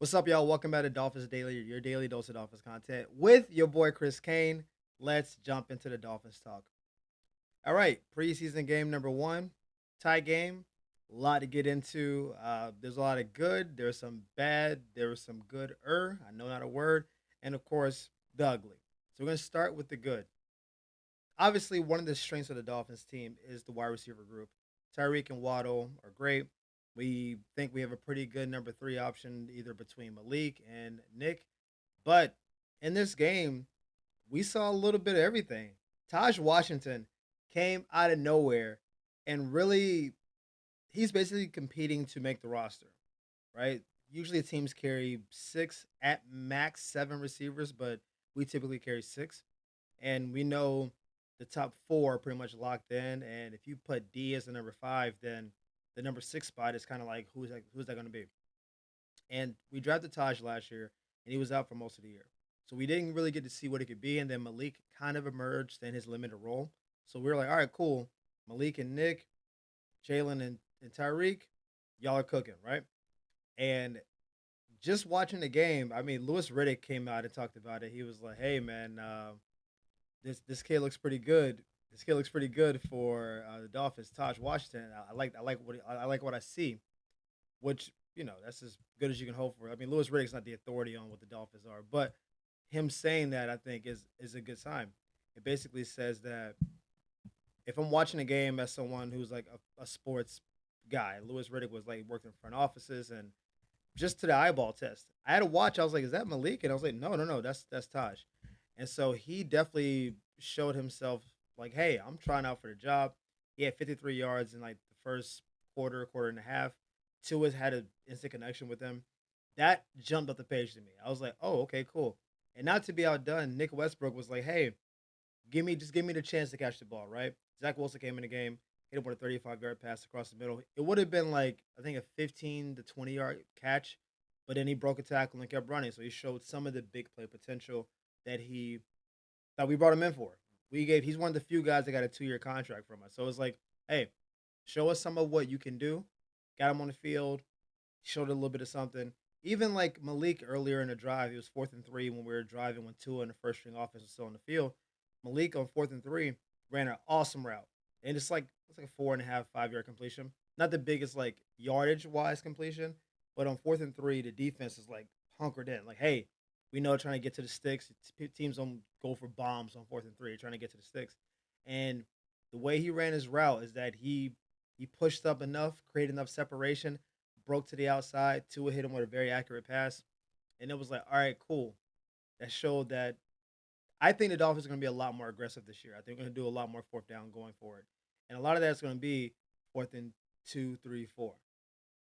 What's up, y'all? Welcome back to Dolphins Daily, your daily dose of Dolphins content with your boy Chris Kane. Let's jump into the Dolphins talk. All right, preseason game number one, tie game. A lot to get into. There's a lot of good. There's some bad. There was some good. I know not a word, and of course the ugly. So we're gonna start with the good. Obviously, one of the strengths of the Dolphins team is the wide receiver group. Tyreek and Waddle are great. We think we have a pretty good number three option either between Malik and Nick. But in this game, we saw a little bit of everything. Taj Washington came out of nowhere and really, he's basically competing to make the roster, right? Usually teams carry six, at max seven receivers, but we typically carry six. And we know the top four are pretty much locked in. And if you put D as the number five, then the number six spot is kind of like who's that going to be? And we drafted Taj last year, and he was out for most of the year. So we didn't really get to see what it could be. And then Malik kind of emerged in his limited role. So we were like, all right, cool. Malik and Nick, Jalen and Tyreek, y'all are cooking, right? And just watching the game, I mean, Lewis Riddick came out and talked about it. He was like, "Hey, man, this kid looks pretty good. This kid looks pretty good for the Dolphins." Taj Washington, I like what I see, which that's as good as you can hope for. I mean, Lewis Riddick's not the authority on what the Dolphins are, but him saying that I think is a good sign. It basically says that if I'm watching a game as someone who's like a sports guy, Lewis Riddick was like working in front offices and just to the eyeball test. I had to watch. I was like, "Is that Malik?" And I was like, "No, no, no. That's Taj." And so he definitely showed himself like, "Hey, I'm trying out for the job." He had 53 yards in like the first quarter and a half. Tua had an instant connection with him. That jumped up the page to me. I was like, "Oh, okay, cool." And not to be outdone, Nick Westbrook was like, "Hey, give me the chance to catch the ball." Right? Zach Wilson came in the game, hit him with a 35-yard pass across the middle. It would have been like I think a 15 to 20-yard catch, but then he broke a tackle and kept running. So he showed some of the big play potential that he that we brought him in for. He's one of the few guys that got a 2-year contract from us. So it's like, hey, show us some of what you can do. Got him on the field, showed a little bit of something. Even like Malik earlier in the drive, he was 4th and 3 when we were driving when Tua and the first string offense was still on the field. Malik on 4th and 3 ran an awesome route. And it's like a 4.5, 5-yard completion. Not the biggest like yardage wise completion, but on 4th and 3, the defense is like hunkered in. Like, hey, we know trying to get to the sticks. Teams don't go for bombs on 4th and 3, trying to get to the sticks. And the way he ran his route is that he pushed up enough, created enough separation, broke to the outside. Tua hit him with a very accurate pass, and it was like, all right, cool. That showed that I think the Dolphins are going to be a lot more aggressive this year. I think they're going to do a lot more fourth down going forward, and a lot of that's going to be 4th and 2, 3, 4.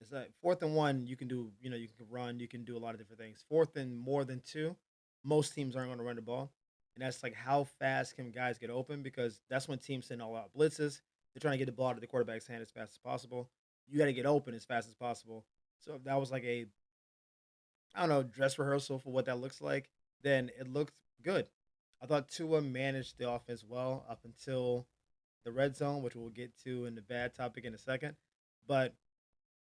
It's like 4th and 1, you can do, you can run, you can do a lot of different things. Fourth and more than two, most teams aren't going to run the ball. And that's like how fast can guys get open because that's when teams send all out blitzes. They're trying to get the ball to the quarterback's hand as fast as possible. You got to get open as fast as possible. So if that was like a, I don't know, dress rehearsal for what that looks like, then it looked good. I thought Tua managed the offense well up until the red zone, which we'll get to in the bad topic in a second. But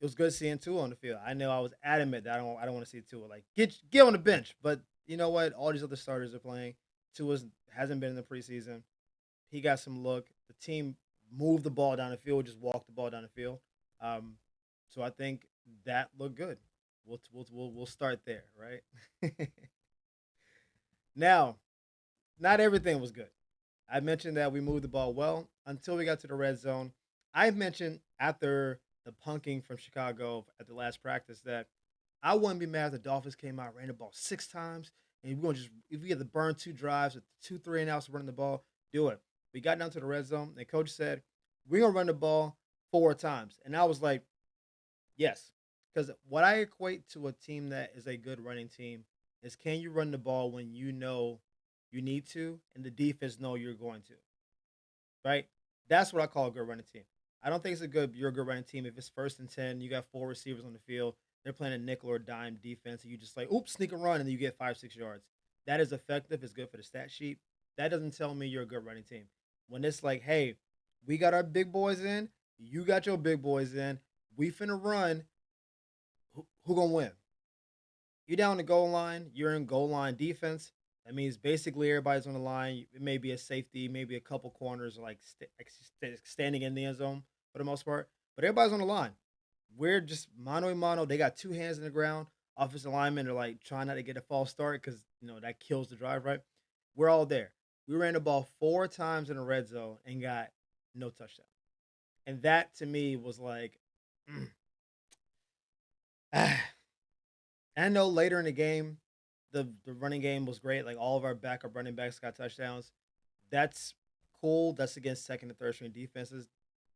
it was good seeing Tua on the field. I know I was adamant that I don't want to see Tua like get on the bench, but you know what? All these other starters are playing. Tua hasn't been in the preseason. He got some look. The team moved the ball down the field, just walked the ball down the field. Um, so I think that looked good. We'll start there, right? Now, not everything was good. I mentioned that we moved the ball well until we got to the red zone. I mentioned after the punking from Chicago at the last practice that I wouldn't be mad if the Dolphins came out, ran the ball 6 times, and we're gonna just if we get to burn 2 drives with 2 3 and outs running the ball, do it. We got down to the red zone, and coach said, we're gonna run the ball 4 times. And I was like, yes. Because what I equate to a team that is a good running team is can you run the ball when you know you need to and the defense know you're going to, right? That's what I call a good running team. I don't think you're a good running team if it's 1st and 10, you got four receivers on the field, they're playing a nickel or dime defense, and you just like, oops, sneak and run, and then you get 5, 6 yards. That is effective, it's good for the stat sheet. That doesn't tell me you're a good running team. When it's like, hey, we got our big boys in, you got your big boys in, we finna run, who gonna win? You down the goal line, you're in goal line defense. That means basically everybody's on the line. It may be a safety, maybe a couple corners standing in the end zone for the most part, but everybody's on the line. We're just mano a mano. They got two hands in the ground. Offensive linemen are like trying not to get a false start because that kills the drive, right? We're all there. We ran the ball four times in the red zone and got no touchdown. And that to me was like, mm, ah. I know later in the game, the running game was great. Like all of our backup running backs got touchdowns. That's cool. That's against second and third string defenses.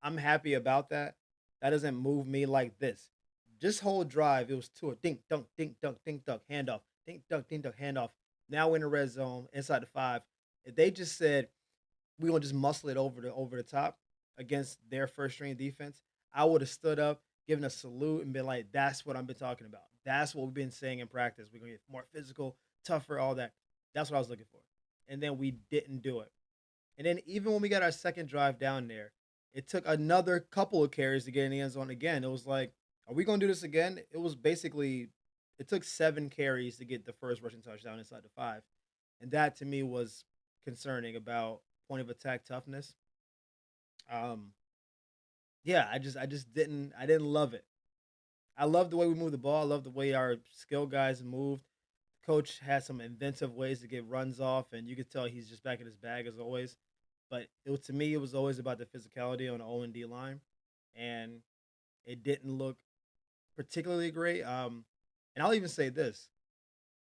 I'm happy about that. That doesn't move me like this. This whole drive, it was to a dink dunk, handoff, dink dunk, handoff. Now we're in the red zone, inside the 5. If they just said we gonna just muscle it over the top against their first string defense, I would have stood up, given a salute, and been like, "That's what I've been talking about. That's what we've been saying in practice. We're gonna get more physical, tougher, all that." That's what I was looking for, and then we didn't do it. And then even when we got our second drive down there, it took another couple of carries to get in the end zone again. It was like, "Are we gonna do this again?" It was basically, it took 7 carries to get the first rushing touchdown inside the 5, and that to me was concerning about point of attack toughness. Um, yeah, I just didn't love it. I love the way we moved the ball. I love the way our skill guys moved. Coach had some inventive ways to get runs off, and you could tell he's just back in his bag as always. But to me, it was always about the physicality on the O and D line, and it didn't look particularly great. And I'll even say this: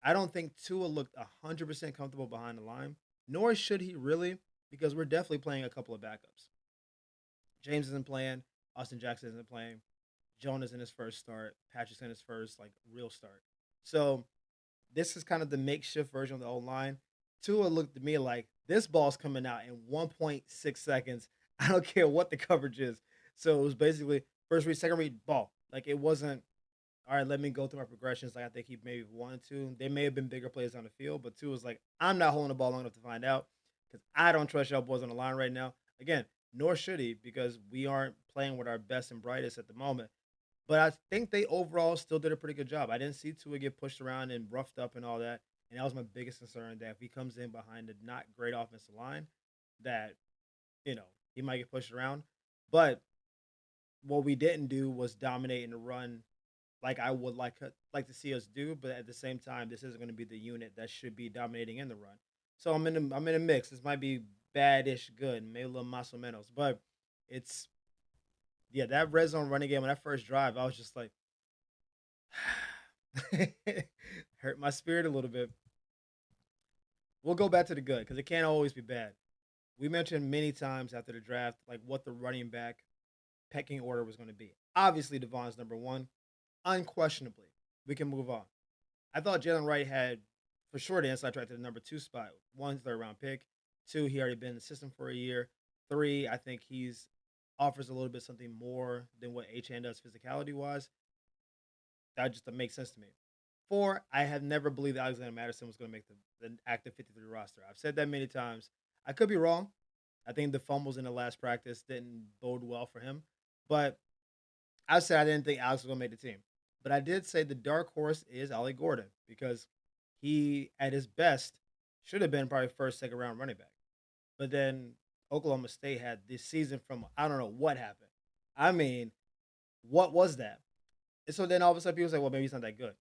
I don't think Tua looked 100% comfortable behind the line, nor should he really, because we're definitely playing a couple of backups. James isn't playing. Austin Jackson isn't playing. Jonas in his first start. Patrick's in his first like real start. So this is kind of the makeshift version of the old line. Tua looked at me like this ball's coming out in 1.6 seconds. I don't care what the coverage is. So it was basically first read, second read, ball. Like it wasn't all right. Let me go through my progressions. Like I think he maybe wanted to. They may have been bigger plays on the field, but Tua was like, I'm not holding the ball long enough to find out because I don't trust y'all boys on the line right now. Again, nor should he because we aren't playing with our best and brightest at the moment. But I think they overall still did a pretty good job. I didn't see Tua get pushed around and roughed up and all that. And that was my biggest concern that if he comes in behind a not great offensive line, that, he might get pushed around. But what we didn't do was dominate in the run like I would like to see us do. But at the same time, this isn't going to be the unit that should be dominating in the run. So I'm in a mix. This might be bad-ish good, maybe a little más o menos. But it's yeah, that red zone running game on that first drive, I was just like, hurt my spirit a little bit. We'll go back to the good because it can't always be bad. We mentioned many times after the draft, like what the running back pecking order was going to be. Obviously, Devon's number one, unquestionably. We can move on. I thought Jalen Wright had for sure the inside track to the number 2 spot. One, third round pick. Two, he already been in the system for a year. Three, I think he's offers a little bit something more than what H-Hand does physicality wise. That just makes sense to me. Four, I have never believed Alexander Madison was going to make the active 53 roster. I've said that many times. I could be wrong. I think the fumbles in the last practice didn't bode well for him. But I said I didn't think Alex was going to make the team. But I did say the dark horse is Ollie Gordon because he, at his best, should have been probably first, second round running back. But then Oklahoma State had this season from I don't know what happened. I mean, what was that? And so then all of a sudden people say, well, maybe he's not that good.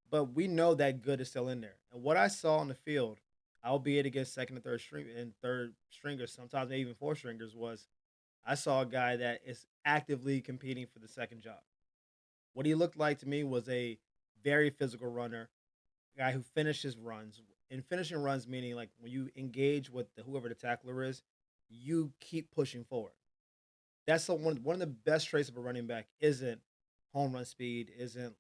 But we know that good is still in there. And what I saw on the field, albeit against second and third stringers, sometimes maybe even fourth stringers, was I saw a guy that is actively competing for the second job. What he looked like to me was a very physical runner, guy who finishes runs. And finishing runs meaning like when you engage with whoever the tackler is, you keep pushing forward. That's one of the best traits of a running back isn't home run speed, isn't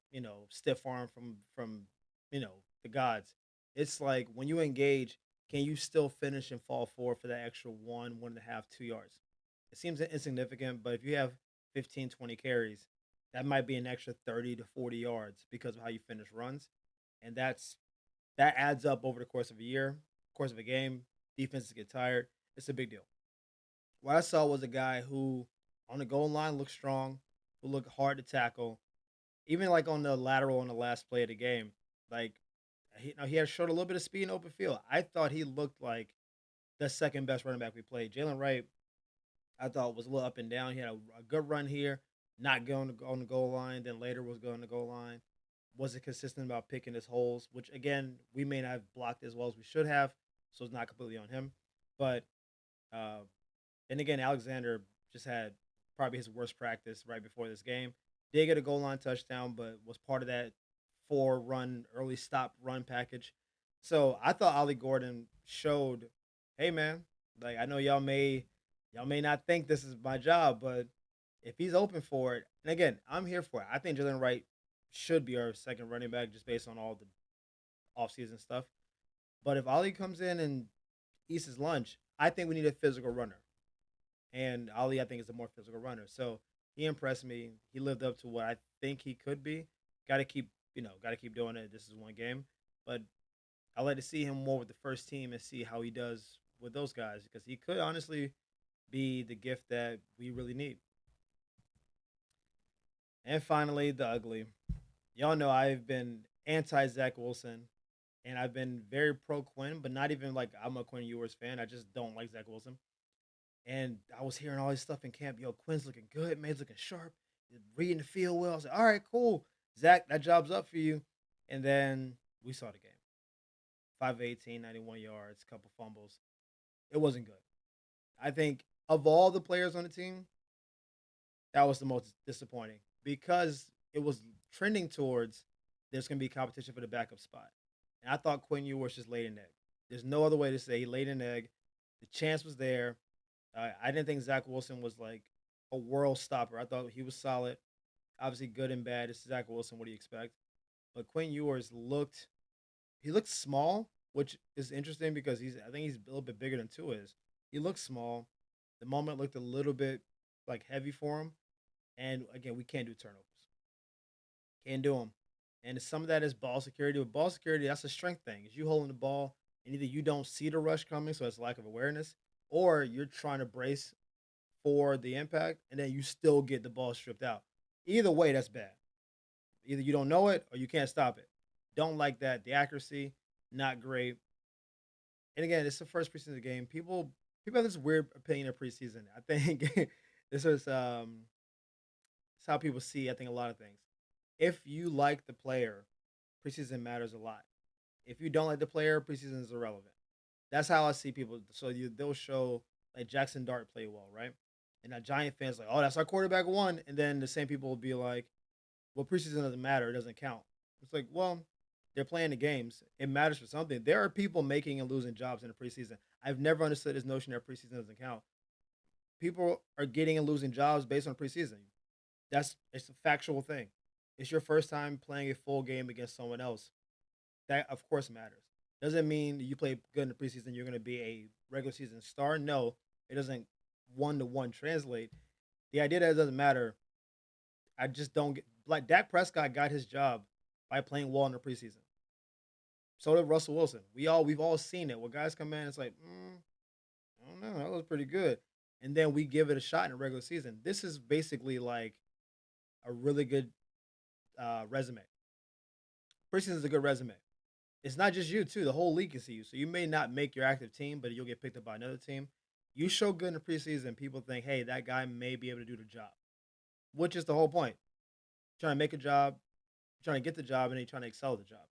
stiff arm from the gods. It's like when you engage, can you still finish and fall forward for that extra 1.5, 2 yards? It seems insignificant, but if you have 15, 20 carries, that might be an extra 30 to 40 yards because of how you finish runs. And that adds up over the course of a year, course of a game. Defenses get tired. It's a big deal. What I saw was a guy who on the goal line looked strong, who looked hard to tackle. Even like on the lateral on the last play of the game, Like he had showed a little bit of speed in open field. I thought he looked like the second best running back we played. Jalen Wright, I thought was a little up and down. He had a good run here, not going to go on the goal line. Then later was going to goal line. Wasn't consistent about picking his holes, which again we may not have blocked as well as we should have. So it's not completely on him. But uh, and again, Alexander just had probably his worst practice right before this game. Did get a goal line touchdown, but was part of that four run early stop run package. So I thought Ollie Gordon showed, hey man, like I know y'all may not think this is my job, but if he's open for it, and again, I'm here for it. I think Jalen Wright should be our second running back just based on all the offseason stuff. But if Ollie comes in and eats his lunch, I think we need a physical runner. And Ali, I think, is a more physical runner. So he impressed me. He lived up to what I think he could be. Got to keep doing it. This is one game, but I like to see him more with the first team and see how he does with those guys because he could honestly be the gift that we really need. And finally, the ugly. Y'all know I've been anti Zach Wilson, and I've been very pro Quinn, but not even like I'm a Quinn Ewers fan. I just don't like Zach Wilson. And I was hearing all this stuff in camp. Yo, Quinn's looking good. Man's looking sharp. He's reading the field well. I was like, all right, cool. Zach, that job's up for you. And then we saw the game. 5 of 18, 91 yards, couple fumbles. It wasn't good. I think of all the players on the team, that was the most disappointing because it was trending towards there's going to be competition for the backup spot. And I thought Quinn Ewers just laid an egg. There's no other way to say he laid an egg. The chance was there. I didn't think Zach Wilson was like a world stopper. I thought he was solid. Obviously, good and bad. It's Zach Wilson. What do you expect? But Quinn Ewers looked small, which is interesting because I think he's a little bit bigger than Tua is. He looked small. The moment looked a little bit like heavy for him. And again, we can't do turnovers. Can't do them. And some of that is ball security. With ball security, that's a strength thing. Is you holding the ball, and either you don't see the rush coming, so it's lack of awareness, or you're trying to brace for the impact, and then you still get the ball stripped out. Either way, that's bad. Either you don't know it or you can't stop it. Don't like that. The accuracy, not great. And again, it's the first preseason game. People have this weird opinion of preseason. I think this is it's how people see. I think a lot of things. If you like the player, preseason matters a lot. If you don't like the player, preseason is irrelevant. That's how I see people. So they'll show like Jackson Dart play well, right? And that Giant fans like, oh, that's our quarterback one. And then the same people will be like, well, preseason doesn't matter. It doesn't count. It's like, well, they're playing the games. It matters for something. There are people making and losing jobs in the preseason. I've never understood this notion that preseason doesn't count. People are getting and losing jobs based on preseason. It's a factual thing. It's your first time playing a full game against someone else. That of course matters. Doesn't mean you play good in the preseason you're going to be a regular season star. No, it doesn't one to one translate. The idea that it doesn't matter, I just don't get. Like Dak Prescott got his job by playing well in the preseason. So did Russell Wilson. We've all seen it. When guys come in, it's like, I don't know, that was pretty good, and then we give it a shot in the regular season. This is basically like a really good resume. Preseason is a good resume. It's not just you too. The whole league can see you. So you may not make your active team, but you'll get picked up by another team. You show good in the preseason, people think, hey, that guy may be able to do the job, which is the whole point. Trying to make a job, trying to get the job, and then trying to excel at the job.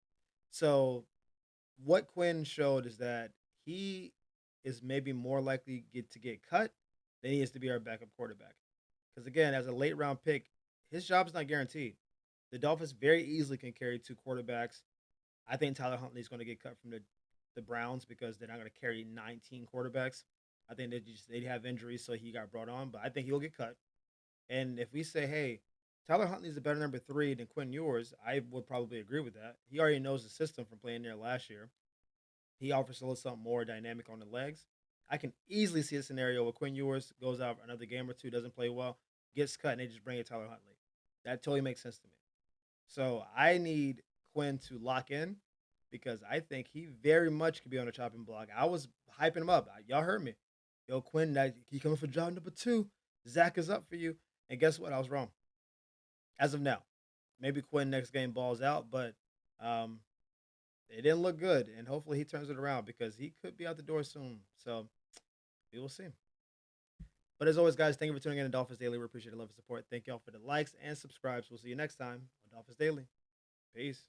So what Quinn showed is that he is maybe more likely to get cut than he is to be our backup quarterback. Because again, as a late round pick, his job is not guaranteed. The Dolphins very easily can carry two quarterbacks. I think Tyler Huntley is going to get cut from the Browns because they're not going to carry 19 quarterbacks. I think they have injuries, so he got brought on, but I think he'll get cut. And if we say, hey, Tyler Huntley is a better number three than Quinn Ewers, I would probably agree with that. He already knows the system from playing there last year. He offers a little something more dynamic on the legs. I can easily see a scenario where Quinn Ewers goes out for another game or two, doesn't play well, gets cut, and they just bring in Tyler Huntley. That totally makes sense to me. So I need Quinn to lock in because I think he very much could be on the chopping block. I was hyping him up. Y'all heard me. Yo, Quinn, he coming for job number two. Zach is up for you. And guess what? I was wrong. As of now. Maybe Quinn next game balls out, but It didn't look good, and hopefully he turns it around because he could be out the door soon. So we will see. But as always, guys, thank you for tuning in to Dolphins Daily. We appreciate the love and support. Thank y'all for the likes and subscribes. We'll see you next time on Dolphins Daily. Peace.